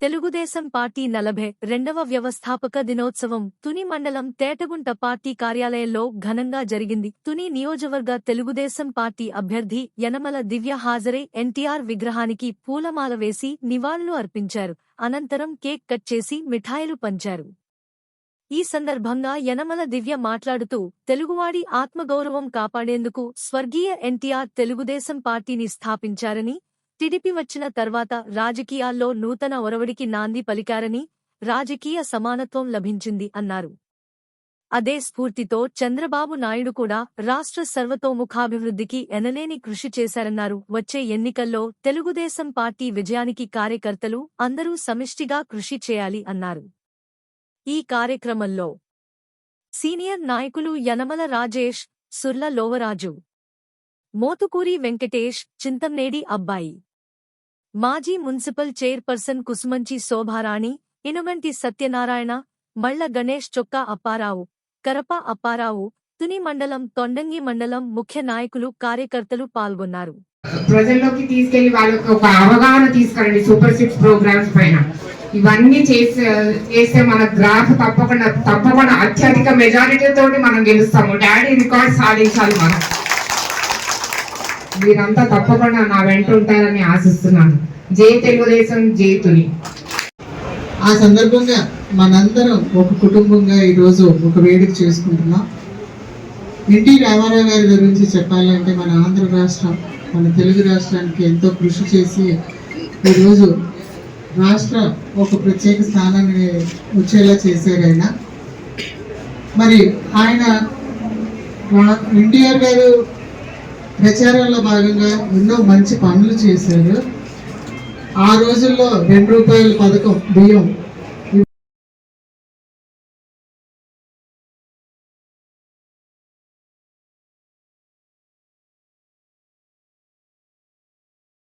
Telugu Desam party 42వ వ్యవస్థాపక దినోత్సవం తుని మండలం తేటగుంట పార్టీ కార్యాలయంలో ఘనంగా జరిగింది. తుని నియోజకవర్గ తెలుగుదేశం పార్టీ అభ్యర్థి యనమల దివ్య హాజరై ఎన్టీఆర్ విగ్రహానికి పూలమాల వేసి నివాళులు అర్పించారు. అనంతరం కేక్ కట్ చేసి మిఠాయిలు పంచారు. ఈ సందర్భంగా యనమల దివ్య మాట్లాడుతూ, తెలుగువాడి ఆత్మగౌరవం కాపాడేందుకు స్వర్గీయ ఎన్టీఆర్ తెలుగుదేశం పార్టీని స్థాపించారని, టీడీపీ వచ్చిన తర్వాత రాజకీయాల్లో నూతన ఒరవడికి నాంది పలికారని, రాజకీయ సమానత్వం లభించింది అన్నారు. అదే స్ఫూర్తితో చంద్రబాబు నాయుడు కూడా రాష్ట్ర సర్వతోముఖాభివృద్ధికి ఎనలేని కృషి చేశారన్నారు. వచ్చే ఎన్నికల్లో తెలుగుదేశం పార్టీ విజయానికి కార్యకర్తలు అందరూ సమిష్టిగా కృషి చేయాలి అన్నారు. ఈ కార్యక్రమంలో సీనియర్ నాయకులు యనమల రాజేష్, సుర్ల లోవరాజు, మోతుకూరి వెంకటేష్, చింతమనేడి అబ్బాయి, మాజీ మున్సిపల్ చైర్పర్సన్ కుసుమంచి శోభారాణి, ఇనుగంటి సత్యనారాయణ, మళ్ల గణేష్, చొక్కా అప్పారావు, కరప అప్పారావు, తుని మండలం, తొండంగి మండలం ముఖ్య నాయకులు, కార్యకర్తలు పాల్గొన్నారు. ప్రజల్లోకి తీసుకెళ్లి వాళ్ళకి ఒక అవగాహన తీసుకురండి. సూపర్ 6 ప్రోగ్రామ్స్ పైన ఇవన్నీ చేస్తే మన గ్రాఫ్ తప్పకుండా అత్యధిక మెజారిటీ తోటి మనం గెలుస్తాము. డాడీ రికార్డ్ సాధించాలి. మనం మీరంతా తప్పకుండా నా వెంట ఉంటారని ఆశిస్తున్నాను. జై తెలుగుదేశం, జై తుని. ఆ సందర్భంగా మనందరం ఒక కుటుంబంగా ఈరోజు ఒక వేదిక చేసుకుంటున్నాం. ఎన్టీ రామారావు గారి గురించి చెప్పాలంటే మన ఆంధ్ర రాష్ట్రం, మన తెలుగు రాష్ట్రానికి ఎంతో కృషి చేసి ఈరోజు రాష్ట్ర ఒక ప్రత్యేక స్థానాన్ని వచ్చేలా చేశారు ఆయన. మరి ఆయన ఎన్టీఆర్ గారు ప్రచారంలో భాగంగా ఎన్నో మంచి పనులు చేశారు. ఆ రోజుల్లో 2 రూపాయల పథకం బియ్యం